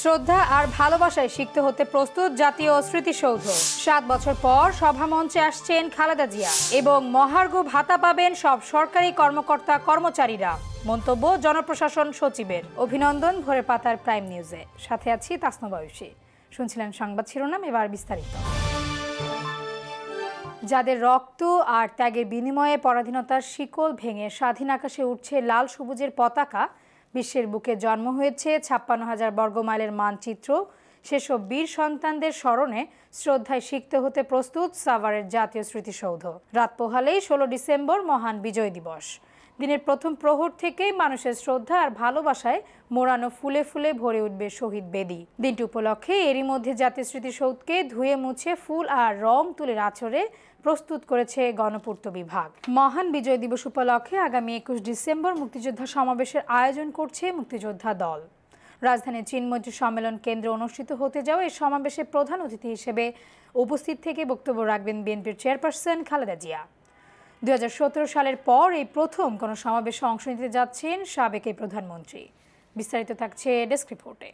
শ্রদ্ধা আর ভালোবাসায় শিখতে হতে প্রস্তুত জাতীয় স্মৃতিসৌধ। ৭ বছর পর সভামঞ্চে আসছেন খালেদা জিয়া এবং মহার্ঘ ভাতা পাবেন সব সরকারি কর্মকর্তা কর্মচারীরা। মন্তব্য জনপ্রশাসন সচিবের। অভিনন্দন ভোরের পাতার প্রাইম নিউজে, সাথে আছি তাসনু বয়সী। শুনছিলেন সংবাদ শিরোনাম, এবার বিস্তারিত। যাদের রক্ত আর ত্যাগের বিনিময়ে পরাধীনতার শিকল ভেঙে স্বাধীন আকাশে উঠছে লাল সবুজের পতাকা, বিশ্বের বুকে জন্ম হয়েছে ৫৬,০০০ বর্গমাইলের মানচিত্র, সেসব বীর সন্তানদের স্মরণে শ্রদ্ধায় শিখতে হতে প্রস্তুত সাভারের জাতীয় স্মৃতিসৌধ। রাত পোহালেই ১৬ ডিসেম্বর মহান বিজয় দিবস। দিনের প্রথম প্রহর থেকেই মানুষের শ্রদ্ধা আর ভালোবাসায় মোড়ানো ফুলে ফুলে ভরে উঠবে শহীদ বেদি। দিনটি উপলক্ষে এরই মধ্যে জাতীয় স্মৃতিসৌধকে ধুয়ে মুছে ফুল আর রং তুলির আঁচড়ে প্রস্তুত করেছে গণপূর্ত বিভাগ। মহান বিজয় দিবস উপলক্ষে আগামী ২১ ডিসেম্বর মুক্তিযোদ্ধা সমাবেশের আয়োজন করছে মুক্তিযোদ্ধা দল। রাজধানীর চিনমৈত্রী সম্মেলন কেন্দ্রে অনুষ্ঠিত হতে যাওয়া এই সমাবেশে প্রধান অতিথি হিসেবে উপস্থিত থেকে বক্তব্য রাখবেন বিএনপির চেয়ারপারসন খালেদা জিয়া। ২০১৭ সালের পর এই প্রথম কোনো সমাবেশে অংশ নিতে যাচ্ছেন সাবেক এই প্রধানমন্ত্রী। বিস্তারিত থাকছে ডেস্ক রিপোর্টে।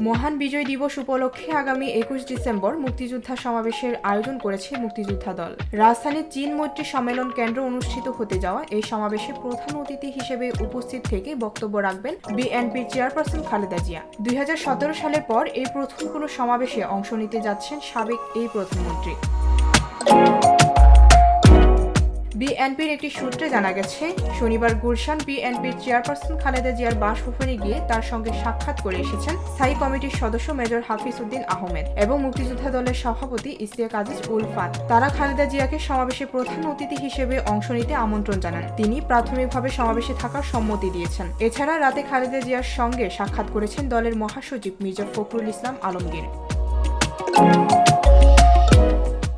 মহান বিজয় দিবস উপলক্ষে আগামী ২১ ডিসেম্বর মুক্তিযোদ্ধা সমাবেশের আয়োজন করেছে মুক্তিযোদ্ধা দল। রাজধানীর চিনমৈত্রী সম্মেলন কেন্দ্র অনুষ্ঠিত হতে যাওয়া এই সমাবেশে প্রধান অতিথি হিসেবে উপস্থিত থেকে বক্তব্য রাখবেন বিএনপির চেয়ারপারসন খালেদা জিয়া। ২০১৭ সালের পর এই প্রথম কোনো সমাবেশে অংশ নিতে যাচ্ছেন সাবেক এই প্রধানমন্ত্রী। বিএনপির একটি সূত্রে জানা গেছে, শনিবার গুলশান বিএনপির চেয়ারপারসন খালেদা জিয়ার বাসভবনে গিয়ে তার সঙ্গে সাক্ষাৎ করে এসেছেন স্থায়ী কমিটির সদস্য মেজর হাফিজ উদ্দিন আহমেদ এবং মুক্তিযোদ্ধা দলের সভাপতি ইশতিয়াক আজিজ উলফাত। তারা খালেদা জিয়াকে সমাবেশে প্রধান অতিথি হিসেবে অংশ নিতে আমন্ত্রণ জানান। তিনি প্রাথমিকভাবে সমাবেশে থাকার সম্মতি দিয়েছেন। এছাড়া রাতে খালেদা জিয়ার সঙ্গে সাক্ষাৎ করেছেন দলের মহাসচিব মির্জা ফখরুল ইসলাম আলমগীর।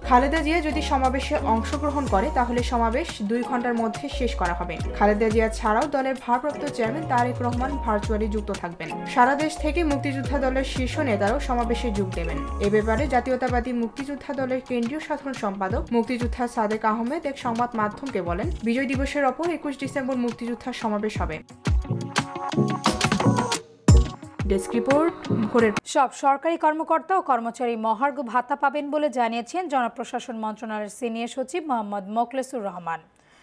খালেদা জিয়া যদি সমাবেশে অংশগ্রহণ করে তাহলে সমাবেশ ২ ঘন্টার মধ্যে শেষ করা হবে। খালেদা জিয়া ছাড়াও দলের ভারপ্রাপ্ত চেয়ারম্যান তারেক রহমান ভার্চুয়ালি যুক্ত থাকবেন। সারা দেশ থেকে মুক্তিযোদ্ধা দলের শীর্ষ নেতারাও সমাবেশে যোগ দেবেন। এ ব্যাপারে জাতীয়তাবাদী মুক্তিযোদ্ধা দলের কেন্দ্রীয় সাধারণ সম্পাদক মুক্তিযোদ্ধা সাদেক আহমেদ এক সংবাদ মাধ্যমকে বলেন, বিজয় দিবসের অপর ২১ ডিসেম্বর মুক্তিযোদ্ধার সমাবেশ হবে। সব সরকারি কর্মকর্তা ও কর্মচারী মহার্ঘ ভাতা পাবেন বলে জানিয়েছেন জনপ্রশাসন মন্ত্রণালয়ের সিনিয়র সচিব মোহাম্মদ মোখলেসুর রহমান।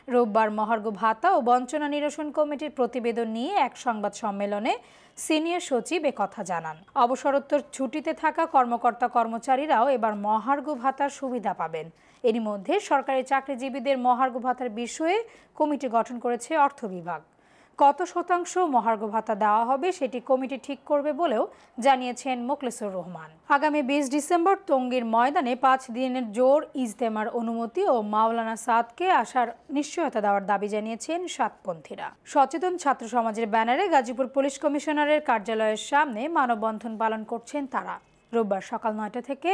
রোববার মহার্ঘ ভাতা ও বঞ্চনা নিরসন কমিটির প্রতিবেদন নিয়ে এক সংবাদ সম্মেলনে সিনিয়র সচিব একথা জানান। অবসরোত্তর ছুটিতে থাকা কর্মকর্তা কর্মচারীরাও এবার মহার্ঘ ভাতার সুবিধা পাবেন। এরই মধ্যে সরকারি চাকরিজীবীদের মহার্ঘ ভাতার বিষয়ে কমিটি গঠন করেছে অর্থ বিভাগ। কত শতাংশ মহার্ঘ ভাতা দেওয়া হবে সেটি কমিটি ঠিক করবে বলেও জানিয়েছেন মোখলেসুর রহমান। আগামী ২০ ডিসেম্বর টঙ্গীর ময়দানে ৫ দিনের জোর ইজতেমার অনুমতি ও মাওলানা সাদকে আসার নিশ্চয়তা দেওয়ার দাবি জানিয়েছেন সাতপন্থীরা। সচেতন ছাত্র সমাজের ব্যানারে গাজীপুর পুলিশ কমিশনারের কার্যালয়ের সামনে মানববন্ধন পালন করছেন তারা। রোববার সকাল ৯টা থেকে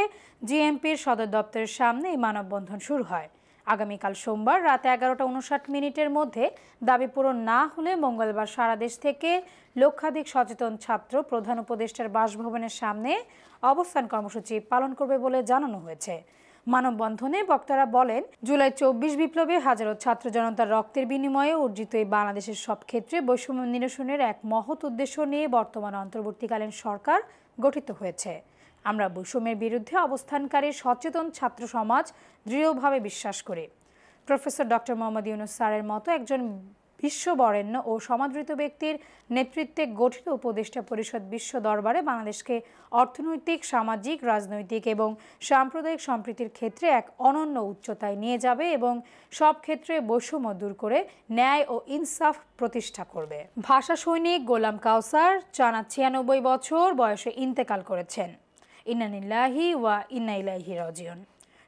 জিএমপির সদর দপ্তরের সামনে এই মানববন্ধন শুরু হয়। আগামীকাল সোমবার রাত ১১টা ৫৯ মধ্যে দাবি পূরণ না হলে মঙ্গলবার সারা দেশ থেকে লক্ষাধিক সচেতন ছাত্র প্রধান উপদেষ্টার বাসভবনের সামনে অবস্থান কর্মসূচি পালন করবে বলে জানানো হয়েছে। মানববন্ধনে বক্তারা বলেন, জুলাই ২৪ বিপ্লবে হাজারো ছাত্র জনতার রক্তের বিনিময়ে অর্জিত এই বাংলাদেশের সব ক্ষেত্রে বৈষম্য নিরসনের এক মহৎ উদ্দেশ্য নিয়ে বর্তমান অন্তর্বর্তীকালীন সরকার গঠিত হয়েছে। আমরা বৈষম্যের বিরুদ্ধে অবস্থানকারী সচেতন ছাত্র সমাজ দৃঢ়ভাবে বিশ্বাস করি। প্রফেসর ডক্টর মোহাম্মদ ইউনূস স্যারের মতো একজন বিশ্ববরেণ্য ও সমাদৃত ব্যক্তির নেতৃত্বে গঠিত উপদেষ্টা পরিষদ বিশ্ব দরবারে বাংলাদেশকে অর্থনৈতিক, সামাজিক, রাজনৈতিক এবং সাম্প্রদায়িক সম্প্রীতির ক্ষেত্রে এক অনন্য উচ্চতায় নিয়ে যাবে এবং সব ক্ষেত্রে বৈষম্য দূর করে ন্যায় ও ইনসাফ প্রতিষ্ঠা করবে। ভাষা সৈনিক গোলাম কাউসার টানা ৯৬ বছর বয়সে ইন্তেকাল করেছেন। ইন্না লিল্লাহি ওয়া ইন্না ইলাইহি রাজিউন।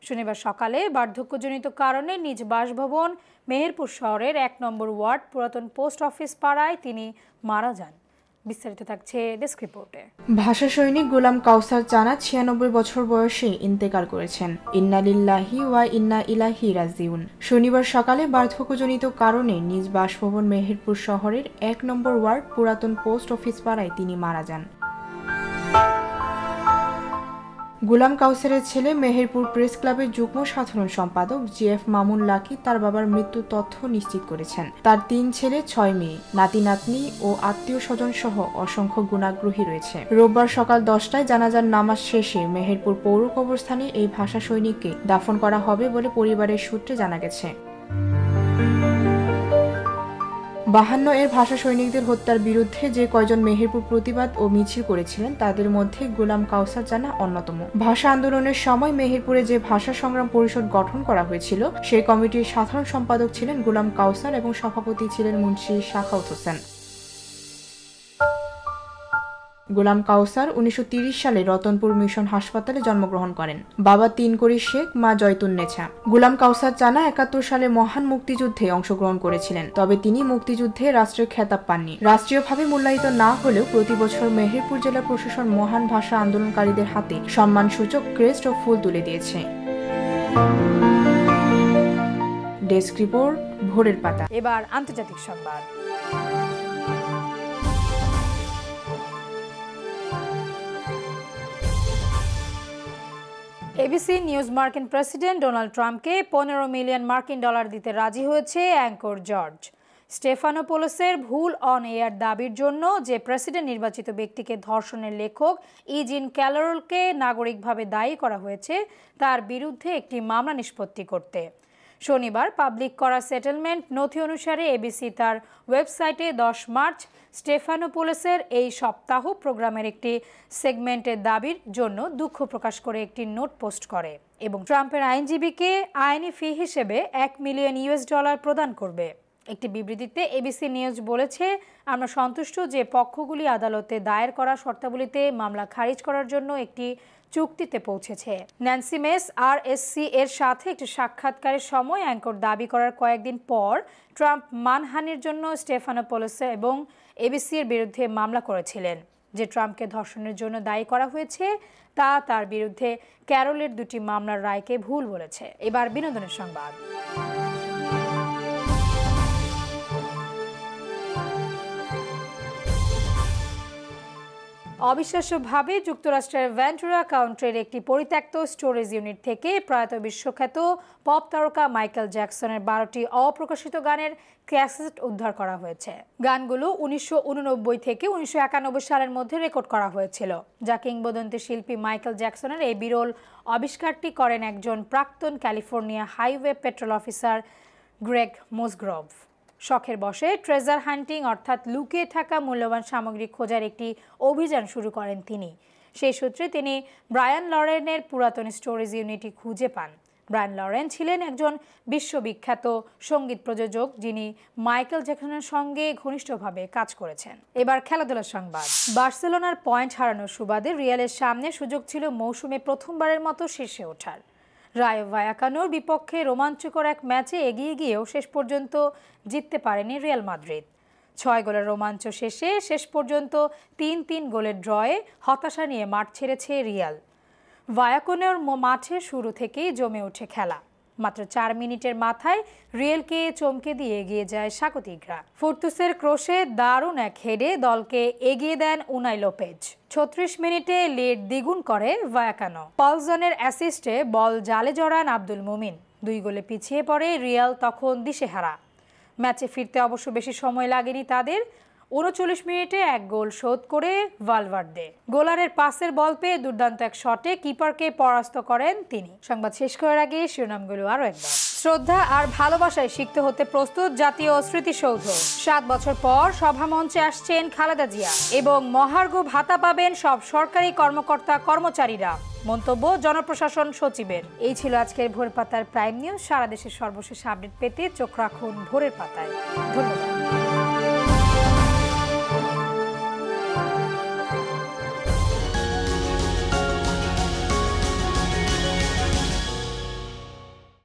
শনিবার সকালে বার্ধক্যজনিত কারণে নিজ বাসভবন মেহেরপুর শহরের ১ নম্বর ওয়ার্ড পুরাতন পোস্ট অফিস পাড়ায় তিনি মারা যান। বিস্তারিত থাকছে ডেস্ক রিপোর্টে। ভাষা সৈনিক গোলাম কাউসার টানা ৯৬ বছর বয়সে ইন্তেকাল করেছেন। ইন্না লিল্লাহি ওয়া ইন্না ইলাইহি রাজিউন। শনিবার সকালে বার্ধক্যজনিত কারণে নিজ বাসভবন মেহেরপুর শহরের ১ নম্বর ওয়ার্ড পুরাতন পোস্ট অফিস পাড়ায় তিনি মারা যান। গুলাম কাউসারের ছেলে মেহেরপুর প্রেস ক্লাবের যুগ্ম সাধারণ সম্পাদক জিএফ মামুন লাকি তার বাবার মৃত্যুর তথ্য নিশ্চিত করেছেন। তার 3 ছেলে 6 মেয়ে, নাতি নাতনি ও আত্মীয় স্বজন সহ অসংখ্য গুণাগ্রহী রয়েছে। রোববার সকাল 10টায় জানাজার নামাজ শেষে মেহেরপুর পৌর কবরস্থানে এই ভাষা সৈনিককে দাফন করা হবে বলে পরিবারের সূত্রে জানা গেছে। 52 এর ভাষা সৈনিকদের হত্যার বিরুদ্ধে যে কয়জন মেহেরপুর প্রতিবাদ ও মিছিল করেছিলেন তাদের মধ্যে গুলাম কাউসার জানা অন্যতম। ভাষা আন্দোলনের সময় মেহেরপুরে যে ভাষা সংগ্রাম পরিষদ গঠন করা হয়েছিল সেই কমিটির সাধারণ সম্পাদক ছিলেন গুলাম কাউসার এবং সভাপতি ছিলেন মুন্সি সাখাওয়াত হোসেন। গুলাম কাউসার 1930 সালে রতনপুর মিশন হাসপাতালে জন্মগ্রহণ করেন। বাবা তিনকড়ি শেখ, মা জয়তুন্নেছা। গুলাম কাউসার জানা 71 সালে মহান মুক্তিযুদ্ধে অংশগ্রহণ করেছিলেন, তবে তিনি মুক্তিযুদ্ধে রাষ্ট্রীয় খেতাব পাননি। রাষ্ট্রীয়ভাবে মূল্যায়িত না হলেও প্রতি বছর মেহেরপুর জেলা প্রশাসন মহান ভাষা আন্দোলনকারীদের হাতে সম্মানসূচক ক্রেস্ট ও ফুল তুলে দিয়েছে। ডেস্ক রিপোর্ট, ভোরের পাতা। এবার আন্তর্জাতিক সংবাদ। এবিসি নিউজ মার্কিন প্রেসিডেন্ট ডোনাল্ড ট্রাম্পকে $15 মিলিয়ন দিতে রাজি হয়েছে অ্যাঙ্কর জর্জ স্টেফানোপোলোসের ভুল অন এয়ার দাবির জন্য যে প্রেসিডেন্ট নির্বাচিত ব্যক্তিকে ধর্ষণের লেখক ইজিন ক্যালোরলকে নাগরিকভাবে দায়ী করা হয়েছে তার বিরুদ্ধে একটি মামলা নিষ্পত্তি করতে। শনিবার পাবলিক করা সেটেলমেন্ট নথি অনুসারে এবিসি তার ওয়েবসাইটে 10 মার্চ স্টেফানোপোলোসের এই সপ্তাহ প্রোগ্রামের একটি সেগমেন্টের দাবির জন্য দুঃখ প্রকাশ করে একটি নোট পোস্ট করে এবং ট্রাম্পের আইনজীবীকে আইনি ফি হিসেবে $1 মিলিয়ন প্রদান করবে। একটি বিবৃতিতে এবিসি নিউজ বলেছে, আমরা সন্তুষ্ট যে পক্ষগুলি আদালতে দায়ের করা শর্তাবলীতে মামলা খারিজ করার জন্য একটি চুক্তিতে পৌঁছেছে। ন্যান্সি মেস আরএসসি এর সাথে একটি সাক্ষাৎকারের সময় অ্যাঙ্কর দাবি করার কয়েকদিন পর ট্রাম্প মানহানির জন্য স্টেফানোপোলোস এবং এবিসি এর বিরুদ্ধে মামলা করেছিলেন। যে ট্রাম্পকে ধর্ষণের জন্য দায়ী করা হয়েছে তা তার বিরুদ্ধে ক্যারলের 2টি মামলার রায়কে ভুল বলেছে। এবার বিনোদনের সংবাদ। অবিশ্বাস্যভাবে যুক্তরাষ্ট্রের ভেন্টুরা কাউন্টির একটি পরিত্যক্ত স্টোরেজ ইউনিট থেকে প্রয়াত বিশ্বখ্যাত পপ তারকা মাইকেল জ্যাকসনের 12টি অপ্রকাশিত গানের ক্যাসেট উদ্ধার করা হয়েছে। গানগুলো 1989 থেকে 1991 সালের মধ্যে রেকর্ড করা হয়েছিল। যা কিংবদন্তি শিল্পী মাইকেল জ্যাকসনের এই বিরল আবিষ্কারটি করেন একজন প্রাক্তন California highway patrol officer Greg Mosgrove. শখের বশে ট্রেজার হান্টিং অর্থাৎ লুকিয়ে থাকা মূল্যবান সামগ্রী খোঁজার একটি অভিযান শুরু করেন তিনি। সেই সূত্রে তিনি ব্রায়ান লরেনের পুরাতন স্টোরেজ ইউনিটটি খুঁজে পান। ব্রায়ান লরেন ছিলেন একজন বিশ্ববিখ্যাত সঙ্গীত প্রযোজক যিনি মাইকেল জ্যাকসনের সঙ্গে ঘনিষ্ঠভাবে কাজ করেছেন। এবার খেলাধুলার সংবাদ। বার্সেলোনার পয়েন্ট হারানোর সুবাদে রিয়ালের সামনে সুযোগ ছিল মৌসুমে প্রথমবারের মতো শীর্ষে ওঠার। রায়ো ভায়াকানোর বিপক্ষে রোমাঞ্চকর এক ম্যাচে এগিয়ে গিয়েও শেষ পর্যন্ত জিততে পারেনি রিয়াল মাদ্রিদ। 6 গোলের রোমাঞ্চ শেষে শেষ পর্যন্ত 3-3 গোলের ড্রয়ে হতাশা নিয়ে মাঠ ছেড়েছে রিয়াল। ভায়াকানোর মাঠে শুরু থেকেই জমে ওঠে খেলা। মাত্র 4 মিনিটের মাথায় রিয়ালকে চমকে দিয়ে এগিয়ে যায় স্বাগতিকরা। ফুর্তুসের ক্রোশে দারুণ এক হেডে দলকে এগিয়ে দেন উনাই লোপেজ। 36 মিনিটে লিড দ্বিগুণ করে ভায়াকানো। পলজনের অ্যাসিস্টে বল জালে জড়ান আব্দুল মুমিন। 2 গোলে পিছিয়ে পড়ে রিয়াল তখন দিশেহারা। ম্যাচে ফিরতে অবশ্য বেশি সময় লাগেনি তাদের। 39 মিনিটে 1 গোল শোধ করে ভালভার্দে। গোলারের পাসের বল পেয়ে দুর্দান্ত এক শটে কিপারকে পরাস্ত করেন তিনি। সংবাদ শেষ করার আগে শিরোনামগুলো আরও একবার। শ্রদ্ধা আর ভালোবাসায় শিখতে হতে প্রস্তুত জাতীয় স্মৃতিসৌধ। 7 বছর পর সভামঞ্চে আসছেন খালেদা জিয়া এবং মহার্ঘ ভাতা পাবেন সব সরকারি কর্মকর্তা কর্মচারীরা। মন্তব্য জনপ্রশাসন সচিবের। এই ছিল আজকের ভোরের পাতার প্রাইম নিউজ। সারা দেশের সর্বশেষ আপডেট পেতে চোখ রাখুন ভোরের পাতায়। ধন্যবাদ।